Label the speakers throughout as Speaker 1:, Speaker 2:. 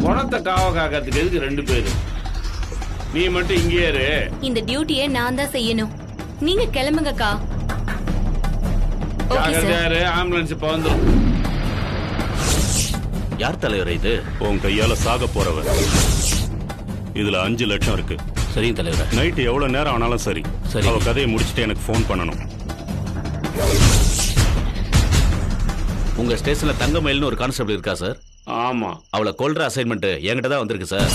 Speaker 1: குணத்தை காவ காக்கிறதுக்கு எதுக்கு 2 பேரு? நீ மட்டும் இங்கே இரு.
Speaker 2: இந்த டியூட்டியை நான் தான் செய்யணும். நீங்க கிளம்புங்கக்கா.
Speaker 1: ஜாகிரதையாரு, ஆம்புலன்ஸ் இப்ப வந்துடும்.
Speaker 3: யார் தலைவர் இது?
Speaker 4: உன் கையால சாக போறவர். இதுல 5 லட்சம் இருக்கு.
Speaker 3: சரிங்க தலைவர்.
Speaker 4: நைட்டு எவ்வளவு நேரம் ஆனாலும் சரி,
Speaker 3: சரி.
Speaker 4: அவ கதையை முடிச்சுட்டு எனக்கு ஃபோன் பண்ணணும்.
Speaker 3: உங்க ஸ்டேஷன்ல தங்கமயில்னு ஒரு கான்ஸ்டபிள் இருக்கா சார்?
Speaker 1: ஆமா.
Speaker 3: அவளை கொல்ற அசைன்மெண்ட் என்கிட்ட தான் வந்திருக்கு சார்.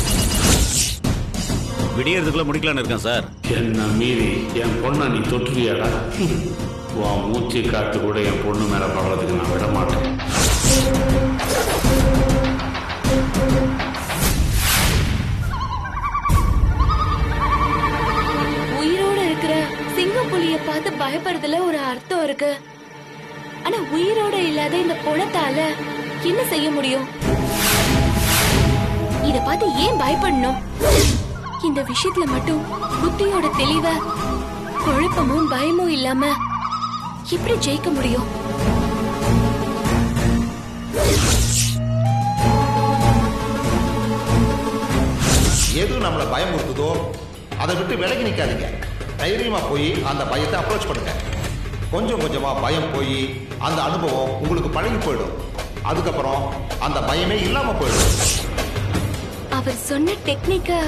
Speaker 3: விடியறதுக்குள்ள முடிக்கலான்னு இருக்கேன் சார்.
Speaker 1: என்ன மீறி என் பொண்ணை நீ தொற்றுவியாடா? உன் மூச்சு காத்து கூட என் பொண்ணு மேல படுறதுக்கு நான் விட மாட்டேன்.
Speaker 2: உயிரோட இருக்கிற சிங்கப்புலிய பார்த்து பயப்படுறதுல ஒரு அர்த்தம் இருக்கு. ஆனா உயிரோட இல்லாத இந்த பொணத்தால என்ன செய்ய முடியும்? இத பார்த்து ஏன் பயப்படணும்? இந்த விஷயத்துல மட்டும் புத்தியோட தெளிவ, குழப்பமும் பயமும் இல்லாம எப்படி ஜெயிக்க முடியும்?
Speaker 5: எது நம்மளை பயமுறுத்துதோ அதை விட்டு விலகி நிற்காதீங்க. தைரியமா போய் அந்த பயத்தை அப்ரோச் பண்ணுங்க. கொஞ்சம் கொஞ்சமா பயம் போய் அந்த அனுபவம் உங்களுக்கு பழகி போயிடும். அதுக்கப்புறம் அந்த பயமே இல்லாம போயிடும்.
Speaker 2: அவர் சொன்ன டெக்னிக்க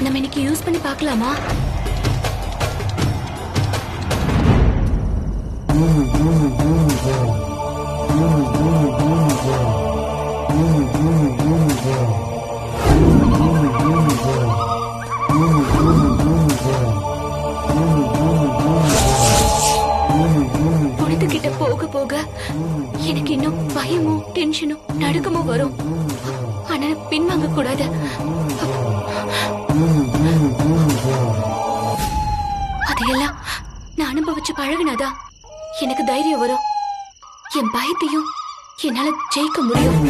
Speaker 2: நம்ம இன்னைக்கு யூஸ் பண்ணி பார்க்கலாமா? பொழுதுகிட்ட போக போக எனக்கு இன்னும் பயமும் டென்ஷனும் நடுக்கமும் வரும். ஆனா பின்வாங்க கூடாது. அதையெல்லாம் நான் அனுபவிச்சு பழகினாதா எனக்கு தைரியம் வரும். என் பயத்தையும் என்னால ஜெயிக்க முடியும்.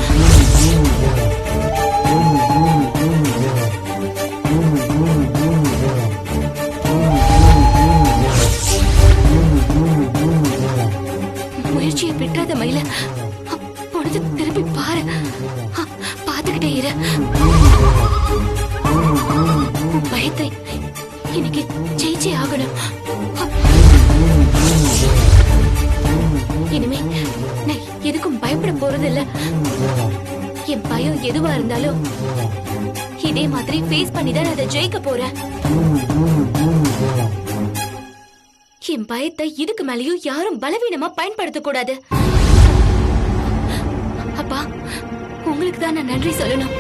Speaker 2: முயற்சியை விட்டுறாத மயில. பொழுது திருப்பி பாரு. பார்த்துக்கிட்டே இரு. பயத்தை இன்னைக்கு ஜெயிச்சே ஆகணும். இனிமே நான் எதுக்கும் பயப்பட போறது இல்ல. என் பயம் எதுவா இருந்தாலும் இதே மாதிரி ஃபேஸ் பண்ணி தான் அதை ஜெயிக்க போறேன். என் பயத்தை இதுக்கு மேலேயும் யாரும் பலவீனமா பயன்படுத்த கூடாது. அப்பா, உங்களுக்கு தான் நான் நன்றி சொல்லணும்.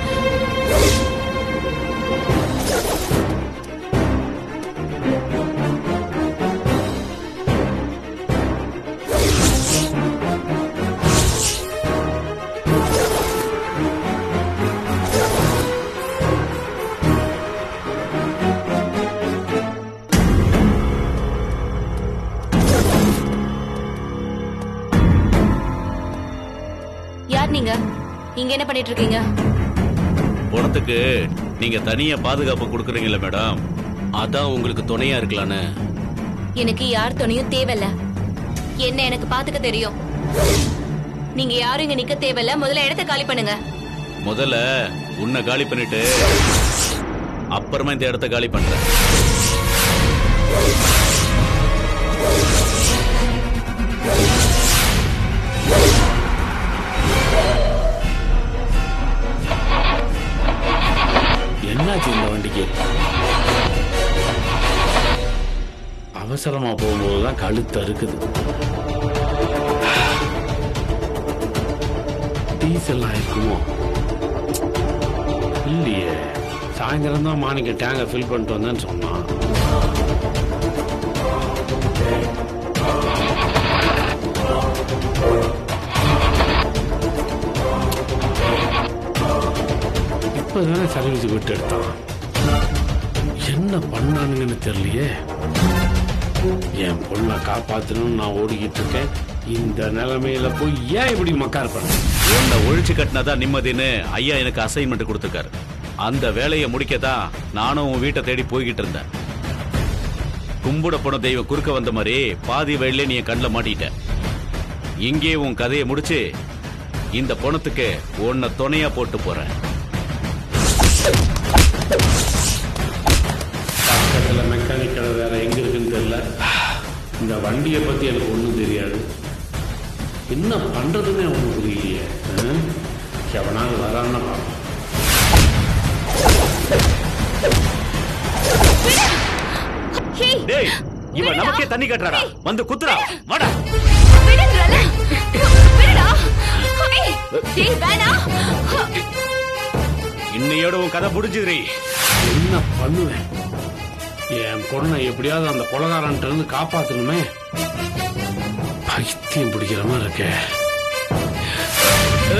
Speaker 2: நீங்க இங்க என்ன பண்ணிட்டு இருக்கீங்க?
Speaker 3: பணத்துக்கு நீங்க தனியா பாதுகாப்பு கொடுக்கறீங்கல்ல மேடம், அதான் உங்களுக்கு துணையா இருக்கலான்னு.
Speaker 2: எனக்கு யார் துணையும் தேவையில்ல. என்ன எனக்கு பாத்துக்க தெரியும். நீங்க யாரும் இங்க நிக்க தேவையில்ல. முதல்ல இடத்தை காலி பண்ணுங்க.
Speaker 3: முதல்ல உன்னை காலி பண்ணிட்டு அப்புறமா இந்த இடத்தை காலி பண்றேன்.
Speaker 1: என்னாச்சு இந்த வண்டிக்கு? அவசரமா போகும்போதுதான் கழுத்து அறுக்குது. டீசல் ஆயிருக்குமோ இல்லையே. சாயந்தரம் தான் மாணிக்க டேங்கை ஃபில் பண்ணிட்டு வந்தேன்னு சொன்னான். இப்பதானே சர்வீஸ் விட்டு எடுத்தான். என்ன பண்ணானுங்கன்னு தெரியலையே. என் பொண்ணை காப்பாத்தணும்னு நான் ஓடிக்கிட்டு இருக்கேன். இந்த நிலைமையில போய் ஏன் இப்படி மக்கார் பண்ண?
Speaker 3: உன்னை ஒழிச்சு கட்டினாதான் நிம்மதின்னு ஐயா எனக்கு அசைன்மெண்ட் கொடுத்துருக்காரு. அந்த வேலையை முடிக்கதான் நானும் உன் வீட்டை தேடி போய்கிட்டு இருந்தேன். கும்பிட போன தெய்வம் குறுக்க வந்த மாதிரி பாதி வழியிலே நீ என் கண்ணில் மாட்டிட்ட. இங்கே உன் கதையை முடிச்சு இந்த பணத்துக்கு உன்னை துணையா போட்டு போறேன்.
Speaker 1: பக்கத்துல மெக்கானிக் கடை வேற எங்க இருக்குன்னு தெரியல. இந்த வண்டியை பத்தி எனக்கு ஒண்ணும் தெரியாது. என்ன பண்றதுன்னு ஒண்ணு புரியலையே. எவனாவது வரான்னு பார்ப்போம்.
Speaker 3: டேய் இவன் நமக்கே தண்ணி கட்டுறாடா, வந்து குத்துறா, வாடா.
Speaker 2: விடுங்கறல. விடுடா. டேய் வேணா.
Speaker 3: இன்னையோட உன் கதை முடிஞ்சுதுரி.
Speaker 1: என்ன பண்ணுவேன்? என் பொண்ணை எப்படியாவது அந்த கொலகாரன்ட்ட இருந்து காப்பாத்தணுமே. பைத்தியம் பிடிக்கிற மாதிரி இருக்கே.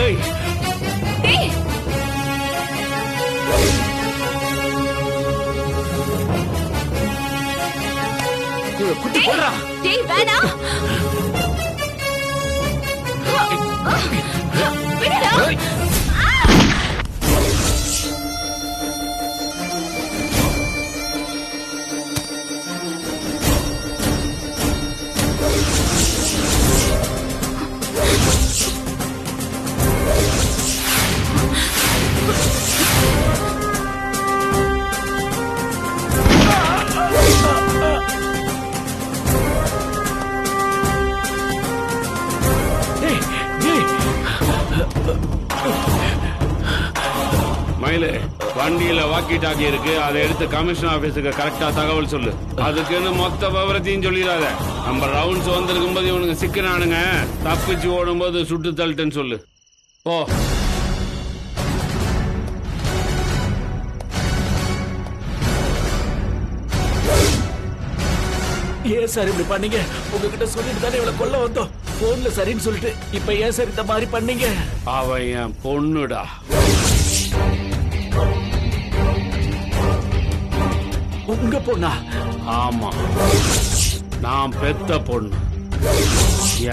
Speaker 3: ஏய்
Speaker 2: டேய்
Speaker 3: குத்தி போடுறா.
Speaker 2: டேய் வேணா. விடுடா.
Speaker 1: மயிலு, வண்டியில வாக்கி டாக்கி இருக்கு, அதை எடுத்து கமிஷன் ஆபீஸுக்கு கரெக்டா தகவல் சொல்லு. அதுக்குன்னு மொத்த விவரத்தையும் சொல்லிடாத. நம்ம ரவுண்ட்ஸ் வந்திருக்கும் போது இவனுக்கு சிக்கனானுங்க, தப்பிச்சு ஓடும் போது சுட்டு தள்ளிட்டேன்னு சொல்லு. ஓ
Speaker 6: ஏன் சார் இப்படி பண்ணீங்க? உங்ககிட்ட சொல்லிட்டு தானே இவளை கொல்ல வந்தோம். போன்ல சரின்னு சொல்லிட்டு இப்ப ஏன் சார் இந்த மாதிரி பண்ணீங்க?
Speaker 1: அவன் என் பொண்ணுடா.
Speaker 6: உங்க பொண்ணா?
Speaker 1: ஆமா, நான் பெத்த பொண்ணு.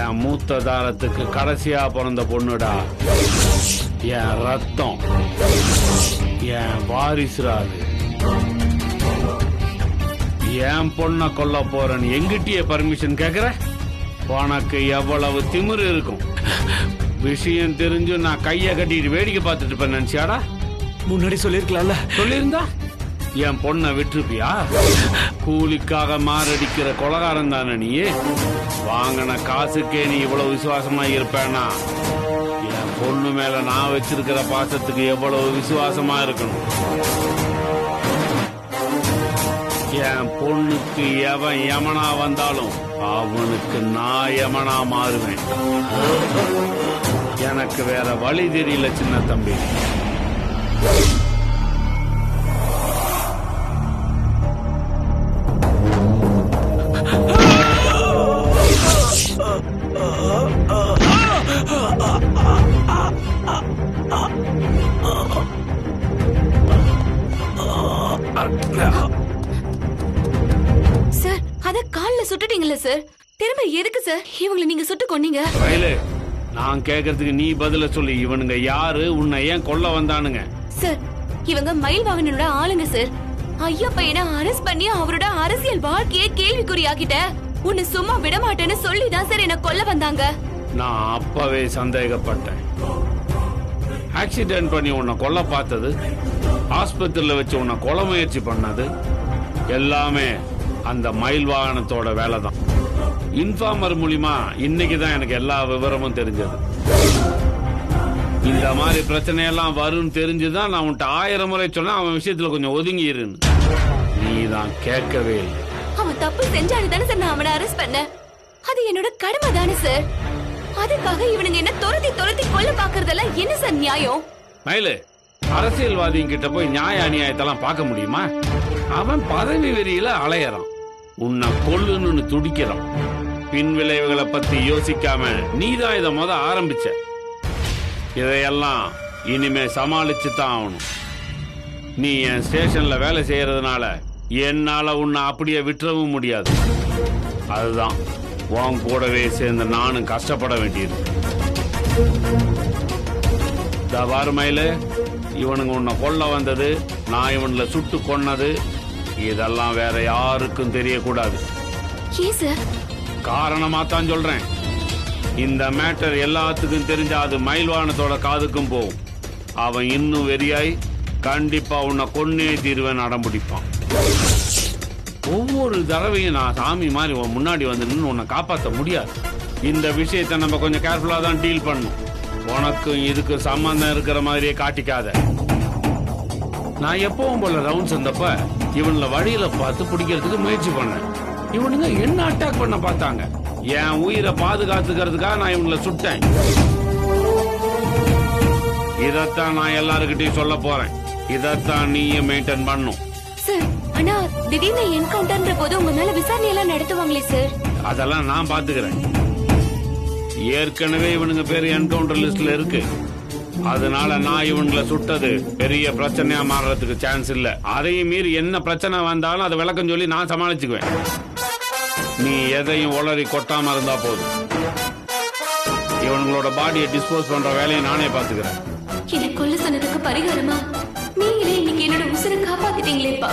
Speaker 1: என் மூத்த தாரத்துக்கு கடைசியா பிறந்த பொண்ணுடா. என் ரத்தம், என் வாரிசுராது. என் பொண்ண கொல்ல போறேன்னு எங்கிட்டயே பர்மிஷன் கேக்குற? உனக்கு எவ்வளவு திமிரு இருக்கும்? விஷயம் தெரிஞ்சு நான் கைய கட்டிட்டு வேடிக்கை பார்த்துட்டு இருப்பேன் நினைச்சியாடா?
Speaker 6: முன்னாடி சொல்லிருக்கலாம்ல.
Speaker 1: சொல்லியிருந்தா என் பொண்ணை விட்டுருப்பியா? கூலிக்காக மாரடிக்கிற கொலகாரம் தானே நீ. வாங்கின காசுக்கே நீ இவ்வளவு விசுவாசமா இருப்பேனா? என் பொண்ணு மேல நான் வச்சிருக்கிற பாசத்துக்கு எவ்வளவு விசுவாசமா இருக்கணும்? என் பொண்ணுக்கு எவன் யமனா வந்தாலும் அவனுக்கு நான் யமனா மாறுவேன். எனக்கு வேற வழி தெரியல சின்ன தம்பி.
Speaker 2: சார், அத கால்ல சுட்டுட்டீங்கல்ல சார்? திரும்ப எதுக்கு சார் இவங்களை நீங்க சுட்டு கொன்னீங்க?
Speaker 1: வயலு, நான் கேக்குறதுக்கு நீ பதில சொல்லு. இவனுங்க யாரு? உன்னை ஏன் கொல்ல வந்தானுங்க?
Speaker 2: சார், இவங்க மயில் வாகனனோட ஆளுங்க சார். ஐயா பையனை அரெஸ்ட் பண்ணி அவரோட அரசியல் வாழ்க்கையை கேள்விக்குறியாக்கிட்ட. உன்னை சும்மா விட மாட்டேன்னு சொல்லிதான் சார் என்ன கொல்ல வந்தாங்க.
Speaker 1: நான் அப்பவே சந்தேகப்பட்டேன். ஆக்சிடென்ட் பண்ணி உன்னை கொல்ல பார்த்தது, ஆஸ்பத்திரியில வச்சு உன்னை கொலை முயற்சி பண்ணது எல்லாமே அந்த மயில் வாகனத்தோட வேலை தான். இன்ஃபார்மர் மூலியமா இன்னைக்குதான் எனக்கு எல்லா விவரமும் தெரிஞ்சது. இந்த மாதிரி பிரச்சனையெல்லாம் வரும்னு தெரிஞ்சுதான் நான் உன்ட்ட 1000 முறை சொன்னா அவன் விஷயத்துல கொஞ்சம் ஒதுங்கி இருன்னு. நீ தான் கேட்கவே இல்லை.
Speaker 2: அவன் தப்பு செஞ்சானு தானே சார் நான் அவனை அரெஸ்ட் பண்ணேன். அது என்னோட கடமை தானே சார். அதுக்காக இவனுங்க என்ன துரத்தி துரத்தி கொல்ல பாக்குறதெல்லாம் என்ன சார் நியாயம்?
Speaker 1: மயிலு, அரசியல்வாதிங்க கிட்ட போய் நியாய அநியாயத்தெல்லாம் பார்க்க முடியுமா? அவன் பதவி வெறியில அலையறான், உன்னை கொல்லுன்னு துடிக்கிறான். பின் விளைவுகளை பத்தி யோசிக்காம நீதான் இதை ஆரம்பிச்ச. இதையெல்லாம் இனிமே சமாளிச்சு தான் ஆகணும். நீ என் ஸ்டேஷன்ல வேலை செய்யறதுனால என்னால உன்னை அப்படியே விட்டுறவும் முடியாது. அதுதான் உன் கூடவே சேர்ந்து நானும் கஷ்டப்பட வேண்டியது. பாரு மயிலு, இவனுங்க உன்னை கொல்ல வந்தது, நான் இவன்ல சுட்டு கொன்னது, இதெல்லாம் வேற யாருக்கும் தெரியக்கூடாது.
Speaker 2: ஏன் சார்?
Speaker 1: காரணமா தான் சொல்றேன். இந்த மேட்டர் எல்லாத்துக்கும் தெரிஞ்சா அது மயில்வானத்தோட காதுக்கும் போகும். அவன் இன்னும் வெறியாய் கண்டிப்பா உன்னை கொன்னே தீர்வேன் அடம் பிடிப்பான். ஒவ்வொரு தடவையும் நான் சாமி மாதிரி உன் முன்னாடி வந்து நின்று உன்னை காப்பாற்ற முடியாது. இந்த விஷயத்தை நம்ம கொஞ்சம் கேர்ஃபுல்லா தான் டீல் பண்ணணும். உனக்கும் இதுக்கு சம்பந்தம் இருக்கிற மாதிரியே காட்டிக்காத. நான் எப்பவும் போல ரவுண்ட்ஸ் வந்தப்ப இவன்ல வழியில பார்த்து பிடிக்கிறதுக்கு முயற்சி பண்ணேன். இவனுங்க என்ன அட்டாக் பண்ண பார்த்தாங்க. என் உயிரை பாதுகாத்துக்கிறதுக்காக நான் இவங்களை சுட்டேன். இதத்தான் நான் எல்லாருக்கிட்டையும் சொல்ல போறேன். இதத்தான் நீயும் மெயின்டைன் பண்ணும்.
Speaker 2: சார், ஆனா திடீர்னு என்கவுண்டர்ன்ற போது உங்க மேல விசாரணை எல்லாம் நடத்துவாங்களே சார்?
Speaker 1: அதெல்லாம் நான் பாத்துக்கிறேன். ஏற்கனவே இவனுங்க பேர் என்கவுண்டர் லிஸ்ட்ல இருக்கு. அதனால நான் இவங்களை சுட்டது பெரிய பிரச்சனையா மாறுறதுக்கு சான்ஸ் இல்ல. அதையும் மீறி என்ன பிரச்சனை வந்தாலும் அதை விளக்கம் சொல்லி நான் சமாளிச்சுக்குவேன். நீ எதையும் உளறி கொட்டாம இருந்தா போதும். இவங்களோட பாடியை டிஸ்போஸ் பண்ற வேலையை நானே பாத்துக்கிறேன்.
Speaker 2: என்னை கொல்ல சொன்னதுக்கு பரிகாரமா நீங்களே இன்னைக்கு என்னோட உசுரை காப்பாத்திட்டீங்களேப்பா.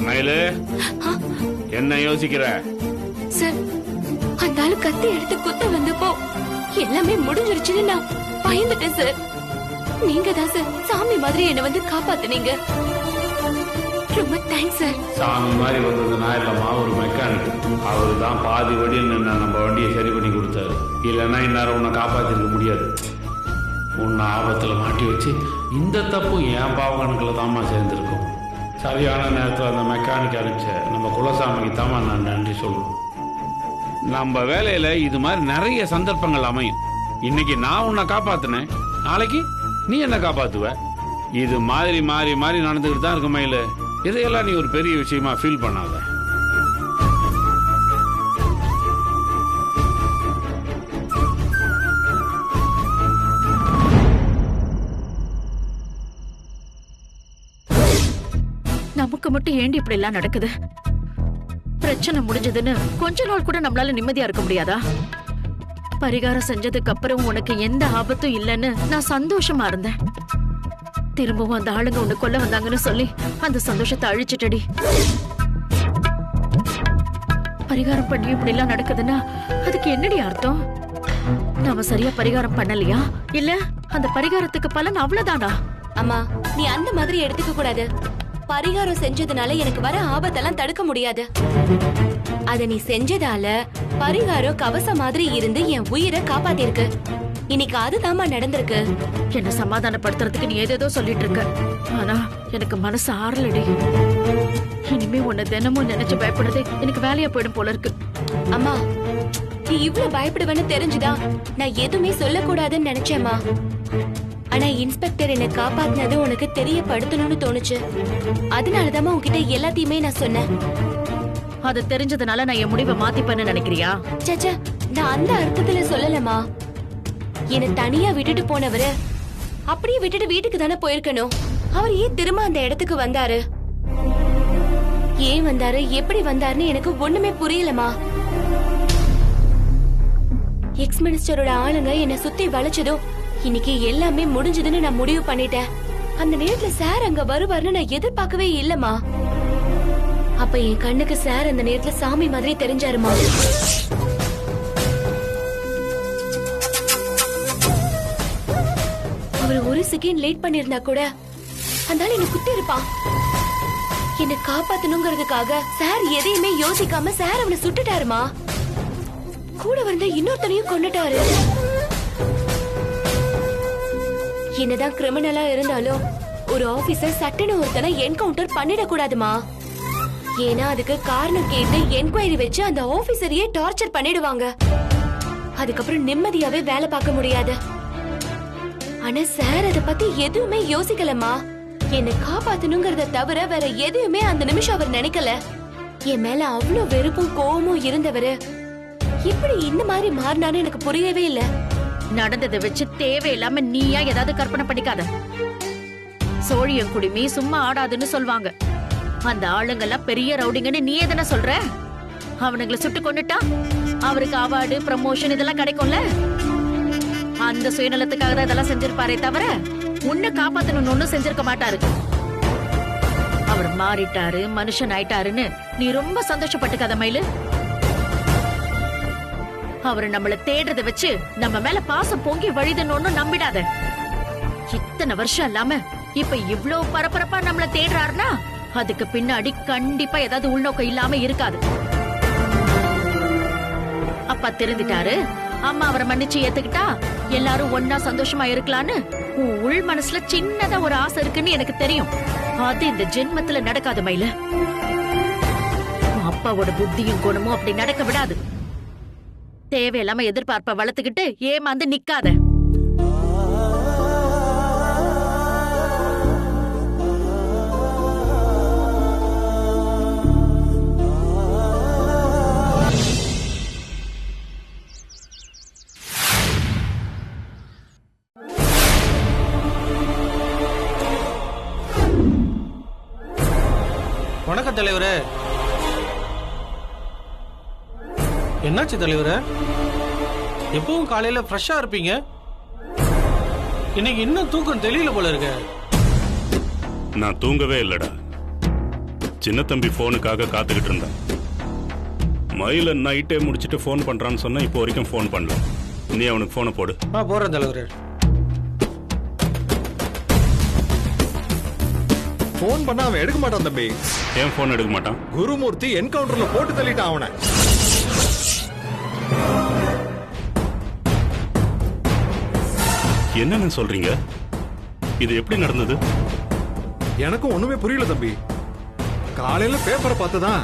Speaker 1: மயிலு, என்ன யோசிக்கிற?
Speaker 2: சார், அந்த ஆளு கத்தி எடுத்து குத்த வந்தப்போ எல்லாமே முடிஞ்சிருச்சுன்னு நான் பயந்துட்டேன் சார். நீங்க தான் சார் சாமி மாதிரி என்ன வந்து காப்பாத்துனீங்க. ரொம்ப தேங்க்ஸ் சார்.
Speaker 1: சாமி மாதிரி வந்தது நான் இல்லம்மா, ஒரு மெக்கானிக். அவரு தான் பாதி வழியில் நின்று நம்ம வண்டியை சரி பண்ணி கொடுத்தாரு. இல்லைன்னா இந்நேரம் உன்னை காப்பாத்திருக்க முடியாது. உன்னை ஆபத்துல மாட்டி வச்சு இந்த தப்பு என் பாவகணக்கில் தாமா சேர்ந்துருக்கும். சரியான நேரத்தில் அந்த மெக்கானிக் அனுப்பிச்ச நம்ம குலசாமிக்கு தாமா நான் நன்றி சொல்லுவோம். நம்ம வேலையில இது மாதிரி நிறைய சந்தர்ப்பங்கள் அமையும். இன்னைக்கு நான் உன்னை காப்பாத்தினேன், நாளைக்கு நீ என்ன காப்பாத்துவ. இது மாதிரி மாறி மாறி நடந்துகிட்டு தான் இருக்கு மயில. இதையெல்லாம் நீ ஒரு பெரிய விஷயமா ஃபீல் பண்ணாத.
Speaker 7: நமக்கு மட்டும் ஏண்டி இப்படி எல்லாம் நடக்குது? பிரச்சனை முடிஞ்சதுன்னு கொஞ்ச நாள் கூட நம்மளால நிம்மதியா இருக்க முடியாதா? பரிகாரம் செஞ்சதுக்கு அப்புறம் உனக்கு எந்த ஆபத்தும் இல்லைன்னு நான் சந்தோஷமா இருந்தேன். திரும்பவும் அந்த ஆளுங்க உன்னை கொல்ல வந்தாங்கன்னு சொல்லி அந்த சந்தோஷத்தை அழிச்சிட்டடி. பரிகாரம் பண்ணி இப்படி எல்லாம் நடக்குதுன்னா அதுக்கு என்னடி அர்த்தம்? நாம சரியா பரிகாரம் பண்ணலையா, இல்ல அந்த பரிகாரத்துக்கு பலன் அவ்வளவுதானா?
Speaker 2: அம்மா, நீ அந்த மாதிரி எடுத்துக்க கூடாது. பரிகாரம் செஞ்சதுனால எனக்கு வர ஆபத்தெல்லாம் தடுக்க முடியாது. அத நீ செஞ்சதால பரிகாரம் கவசம் மாதிரி இருந்து என் உயிரை காப்பாத்திருக்கு. இன்னைக்கு அதுதாம்மா நடந்திருக்கு.
Speaker 7: என்ன சமாதானப்படுத்துறதுக்கு நீ ஏதேதோ சொல்லிட்டு இருக்க. ஆனா எனக்கு மனசு ஆறலடி. இனிமே உன்னை தினமும் நினைச்சு பயப்படுறதே எனக்கு வேலையா போயிடும் போல இருக்கு.
Speaker 2: அம்மா, நீ இவ்வளவு பயப்படுவேன்னு தெரிஞ்சுதான் நான் எதுவுமே சொல்லக்கூடாதுன்னு நினைச்சேம்மா. ஆனா இன்ஸ்பெக்டர் என்னை காப்பாத்தினது உனக்கு தெரியப்படுத்தணும்னு தோணுச்சு. அதனாலதான் உன்கிட்ட எல்லாத்தையுமே நான் சொன்னேன்.
Speaker 7: அது தெரிஞ்சதுனால நான் என் முடிவை மாத்திப்பேன்னு நினைக்கிறியா?
Speaker 2: சச்சா, நான் அந்த அர்த்தத்துல சொல்லலமா. என்னை தனியா விட்டுட்டு போனவரு அப்படியே விட்டுட்டு வீட்டுக்கு தானே போயிருக்கணும். அவர் ஏன் திரும்ப அந்த இடத்துக்கு வந்தாரு? ஏன் வந்தாரு, எப்படி வந்தாருன்னு எனக்கு ஒண்ணுமே புரியலமா. எக்ஸ் மினிஸ்டரோட ஆளுங்க என்னை சுத்தி வளைச்சதும் இன்னைக்கு எல்லாமே முடிஞ்சதுன்னு நான் முடிவு பண்ணிட்டேன். அந்த நேரத்துல சார் அங்க வருவார்னு நான் எதிர்பார்க்கவே இல்லம்மா. அப்ப என் கண்ணுக்கு சார் அந்த நேரத்துல சாமி மாதிரி தெரிஞ்சாருமா. அவர் ஒரு செகண்ட் லேட் பண்ணிருந்தா கூட அந்த ஆள் என்ன குத்தி இருப்பான். என்ன காப்பாத்தணுங்கிறதுக்காக சார் எதையுமே யோசிக்காம சார் அவனை சுட்டுட்டாருமா. கூட வந்த இன்னொருத்தனையும் கொண்டுட்டாரு. என்னதான் கிரிமினலா இருந்தாலும் ஒரு ஆபீசர் சட்டுன்னு ஒருத்தனை என்கவுண்டர் பண்ணிடக்கூடாதுமா. ஏன்னா அதுக்கு காரணம் கேட்டு என்கொயரி வச்சு அந்த ஆபீசரையே டார்ச்சர் பண்ணிடுவாங்க. அதுக்கப்புறம் நிம்மதியாவே வேலை பார்க்க முடியாது. ஆனா சார் அத பத்தி எதுவுமே யோசிக்கலமா. என்னை காப்பாத்தணுங்கிறத தவிர வேற எதுவுமே அந்த நிமிஷம் அவர் நினைக்கல. என் மேல அவ்வளவு வெறுப்பும் கோவமும் இருந்தவரு இப்படி இந்த மாதிரி மாறினான்னு எனக்கு புரியவே இல்ல.
Speaker 7: நடந்ததை வச்சு தேவையில்லாம நீயா ஏதாவது கற்பனை பண்ணிக்காத. சோழியம் குடிமி சும்மா ஆடாதுன்னு சொல்வாங்க. அந்த ஆளுங்கெல்லாம் பெரிய ரவுடிங்கன்னு நீ எதனா சொல்ற? அவனுங்களை சுட்டு கொண்டுட்டா அவருக்கு அவார்டு ப்ரமோஷன் இதெல்லாம் கிடைக்கும்ல. அந்த சுயநலத்துக்காக தான் இதெல்லாம் செஞ்சிருப்பாரே தவிர உன்னை காப்பாத்தணும்னு ஒண்ணும் செஞ்சிருக்க மாட்டாரு. அவர் மாறிட்டாரு, மனுஷன் ஆயிட்டாருன்னு நீ ரொம்ப சந்தோஷப்பட்டுக்காத மயிலு. அவரு நம்மள தேடுறத வச்சு நம்ம மேல பாசம் பொங்கி வழிதுன்னு ஒண்ணும் நம்பிடாத. இத்தனை வருஷம் இல்லாம இப்ப இவ்ளோ பரபரப்பா நம்மள தேடுறாருன்னா அதுக்கு பின்னாடி கண்டிப்பா ஏதாவது உள்நோக்கம் இல்லாம இருக்காது. அப்பா திருந்திட்டாரு, அம்மா அவரை மன்னிச்சு ஏத்துக்கிட்டா எல்லாரும் ஒன்னா சந்தோஷமா இருக்கலான்னு உன் உள் மனசுல சின்னதா ஒரு ஆசை இருக்குன்னு எனக்கு தெரியும். அது இந்த ஜென்மத்துல நடக்காது மயில. உன் அப்பாவோட புத்தியும் குணமும் அப்படி நடக்க விடாது. தேவையில்லாம எதிர்பார்ப்ப வளர்த்துக்கிட்டு ஏமாந்து நிக்காத.
Speaker 8: வணக்கம் தலைவரே. என்னாச்சு தலைவரே? எப்பவும் காலையில ஃப்ரெஷ்ஷா இருப்பீங்க, இன்னைக்கு இன்னும் தூக்கம் தெரியல போல இருக்க.
Speaker 4: நான் தூங்கவே இல்லடா. சின்ன தம்பி போனுக்காக காத்துக்கிட்டு இருந்தான். மயில நைட்டே முடிச்சிட்டு போன் பண்றான்னு சொன்னா இப்போ வரைக்கும் போன் பண்ணல. நீ அவனுக்கு போனை போடு.
Speaker 8: போறேன் தலைவரே.
Speaker 5: போன் பண்ணா அவன் எடுக்க மாட்டான் தம்பி.
Speaker 4: ஏன் போன் எடுக்க மாட்டான்?
Speaker 5: குருமூர்த்தி என்கவுண்டர்ல போட்டு தள்ளிட்டான் அவனை.
Speaker 4: என்னன்னு சொல்றீங்க? இது எப்படி நடந்தது?
Speaker 5: எனக்கும் ஒண்ணுமே புரியல தம்பி. காலையில பேப்பரை பார்த்துதான்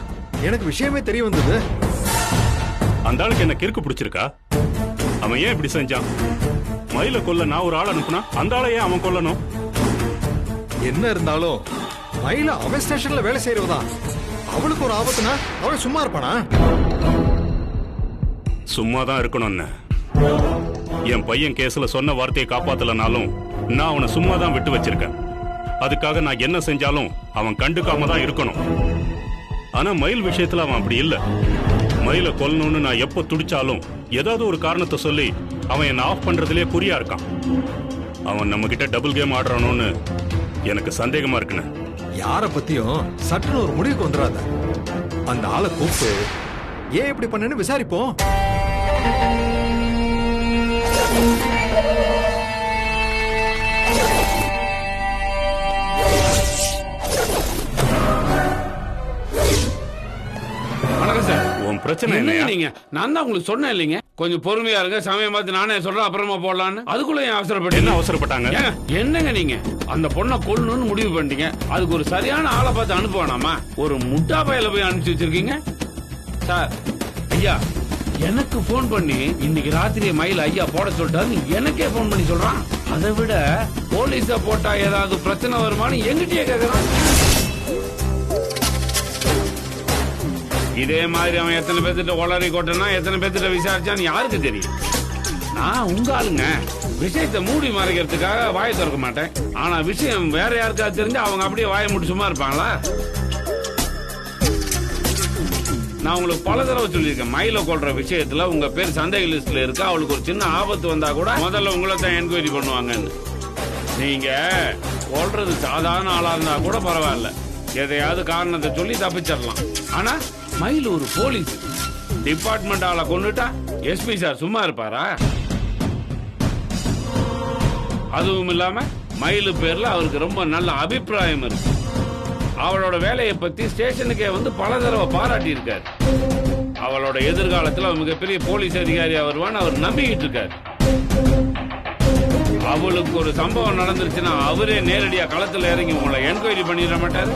Speaker 5: எனக்கு விஷயமே தெரிய வந்தது.
Speaker 4: அந்த ஆளுக்கு என்ன கிறுக்கு பிடிச்சிருக்கா? அவன் ஏன் இப்படி செஞ்சான்? மயில கொல்ல நான் ஒரு ஆள் அனுப்புனா அந்த ஆளை ஏன் அவன் கொல்லணும்?
Speaker 5: என்ன இருந்தாலும் மயில அவன் ஸ்டேஷன்ல வேலை செய்யறவதான். அவளுக்கு ஒரு ஆபத்துனா அவளை சும்மா இருப்பானா?
Speaker 4: சும்மாதான் இருக்கணும்னு என் பையன் கேஸ்ல சொன்ன வார்த்தையை காப்பாத்தலனாலும் நான் அவனை சும்மா தான் விட்டு வச்சிருக்கேன். அதுக்காக நான் என்ன செஞ்சாலும் அவன் கண்டுக்காம தான் இருக்கணும். ஆனா மயில் விஷயத்துல அவன் அப்படி இல்ல. மயில கொல்லணும்னு நான் எப்ப துடிச்சாலும் ஏதாவது ஒரு காரணத்தை சொல்லி அவன் என்ன ஆஃப் பண்றதுலயே குறியா இருக்கான். அவன் நம்ம கிட்ட டபுள் கேம் ஆடுறானோன்னு எனக்கு சந்தேகமா இருக்குன்னு.
Speaker 5: யார பத்தியும் சட்டுன்னு ஒரு முடிவுக்கு வந்துடாத. அந்த ஆளை கூப்பிட்டு ஏன் இப்படி பண்ணேன்னு விசாரிப்போம்.
Speaker 1: வணக்கம் சார்.
Speaker 4: உன் பிரச்சனை
Speaker 1: என்னங்க
Speaker 4: என்ன?
Speaker 1: நீங்க? நான் தான் உங்களுக்கு சொன்னேன் இல்லைங்க, கொஞ்சம் பொறுமையா இருங்க, சமயம் பார்த்து நானே சொல்றேன் அப்புறமா போடலான்னு. அதுக்குள்ள ஏன் அவசரப்பட்டு
Speaker 4: என்ன அவசரப்பட்டாங்க?
Speaker 1: என்னங்க நீங்க அந்த பொண்ணை கொல்லணும்னு முடிவு பண்ணிட்டீங்க, அதுக்கு ஒரு சரியான ஆளை பார்த்து அனுப்ப வேணாமா? ஒரு முட்டா பையில போய் அனுப்பிச்சு வச்சிருக்கீங்க சார். ஐயா எனக்கு போன் பண்ணி இன்னைக்கு ராத்திரி மயில் ஐயா போட சொல்லிட்டாரு, எனக்கே போன் பண்ணி சொல்றான். அதை விட போலீஸ போட்டா ஏதாவது பிரச்சனை வருமானு எங்கிட்டயே கேக்குறான். இதே மாதிரி அவன் எத்தனை பேர்த்திட்ட ஒளரி கொட்டனா, எத்தனை பேர்த்திட்ட விசாரிச்சான்னு யாருக்கு தெரியும்? நான் உங்க ஆளுங்க, விஷயத்தை மூடி மறைக்கிறதுக்காக வாயை திறக்க மாட்டேன். ஆனா விஷயம் வேற யாருக்காவது தெரிஞ்சு அவங்க அப்படியே வாயை மூடி சும்மா இருப்பாங்களா? நான் உங்களுக்கு பல தடவை சொல்லியிருக்கேன், மயில கொள்ற விஷயத்துல உங்க பேர் சந்தேக லிஸ்ட்ல இருக்கு. அவளுக்கு ஒரு சின்ன ஆபத்து வந்தா கூட முதல்ல உங்களை தான் என்கொயரி பண்ணுவாங்கன்னு. நீங்க கொள்றது சாதாரண ஆளா இருந்தா கூட பரவாயில்ல, எதையாவது காரணத்தை சொல்லி தப்பிச்சிடலாம். ஆனா மயில் ஒரு போலீஸ் டிபார்ட்மெண்ட் ஆளை கொண்டுட்டா எஸ்பி சார் சும்மா இருப்பாரா? அதுவும் இல்லாம மயிலு பேர்ல அவருக்கு ரொம்ப நல்ல அபிப்பிராயம் இருக்கு. அவளோட வேலையை பத்தி ஸ்டேஷனுக்கே வந்து பல தடவை பாராட்டி இருக்காரு. அவளோட எதிர்காலத்துல மிகப்பெரிய போலீஸ் அதிகாரியா வருவான்னு அவர் நம்பிக்கிட்டு இருக்காரு. அவளுக்கு ஒரு சம்பவம் நடந்துருச்சுன்னா அவரே நேரடியா களத்துல இறங்கி உங்களை என்கொயரி பண்ணிட மாட்டாரு.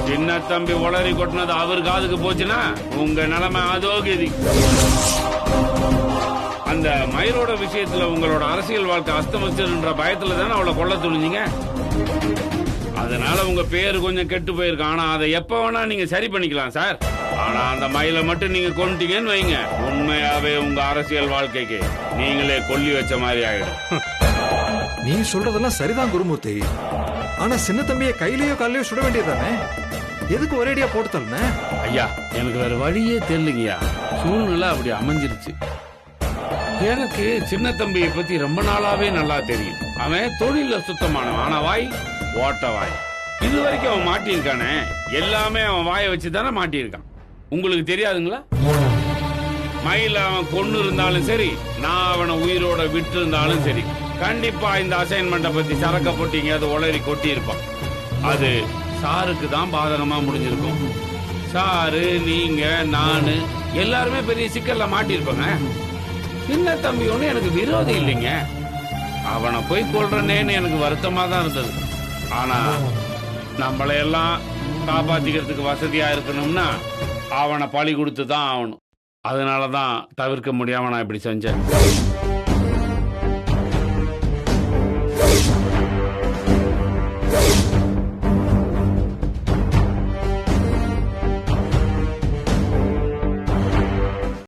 Speaker 1: சின்ன தம்பி ஒளரி கொட்டினது அவர் காதுக்கு போச்சுன்னா உங்க நிலைமை அதோ கதி. அந்த மயிலோட விஷயத்துல உங்களோட அரசியல் வாழ்க்கை அஸ்தமிச்சிருன்ற பயத்துல தானே அவளை கொல்ல துணிஞ்சீங்க. அதனால உங்க பேரு கொஞ்சம் கெட்டு போயிருக்கு. ஆனா அதை எப்ப வேணா நீங்க சரி பண்ணிக்கலாம் சார். ஆனா அந்த மயிலை மட்டும் நீங்க கொண்டுட்டீங்கன்னு வைங்க, உண்மையாவே உங்க அரசியல் வாழ்க்கைக்கு நீங்களே கொல்லி வச்ச மாதிரி ஆயிடும்.
Speaker 5: நீ சொல்றதெல்லாம் சரிதான் குருமூர்த்தி. ஆனா சின்ன தம்பியை கையிலயோ காலையோ சுட வேண்டியதானே? எதுக்கு ஒரேடியா போட்டு தரன?
Speaker 1: ஐயா எனக்கு வேற வழியே தெரியலங்கய்யா, சூழ்நிலை அப்படி அமைஞ்சிருச்சு. எனக்கு சின்ன தம்பியை பத்தி ரொம்ப நாளாவே நல்லா தெரியும். அவன் தொழில சுத்தமானவன், ஆனா வாய் ஓட்ட வாய். இது வரைக்கும் அவன் மாட்டியிருக்கானே, எல்லாமே அவன் வாயை வச்சுதானே மாட்டியிருக்கான். உங்களுக்கு தெரியாதுங்களா? மயில அவன் கொண்டு இருந்தாலும் சரி, நான் அவனை உயிரோட விட்டு இருந்தாலும் சரி, கண்டிப்பா இந்த அசைன்மெண்ட்டை பத்தி சரக்க போட்டீங்க அது உளறி கொட்டி இருப்பான். அது சாருக்கு தான் பாதகமா முடிஞ்சிருக்கும். சாரு, நீங்க, நானு எல்லாருமே பெரிய சிக்கல்ல மாட்டிருப்பாங்க. சின்ன தம்பி ஒண்ணு எனக்கு விரோதி இல்லைங்க. அவனை போய் கொல்றனேன்னு எனக்கு வருத்தமா தான் இருந்தது. ஆனா நம்மளையெல்லாம் காப்பாத்திக்கிறதுக்கு வசதியா இருக்கணும்னா அவனை பழி கொடுத்து தான் ஆகணும். அதனாலதான் தவிர்க்க முடியாம நான் இப்படி செஞ்சேன்.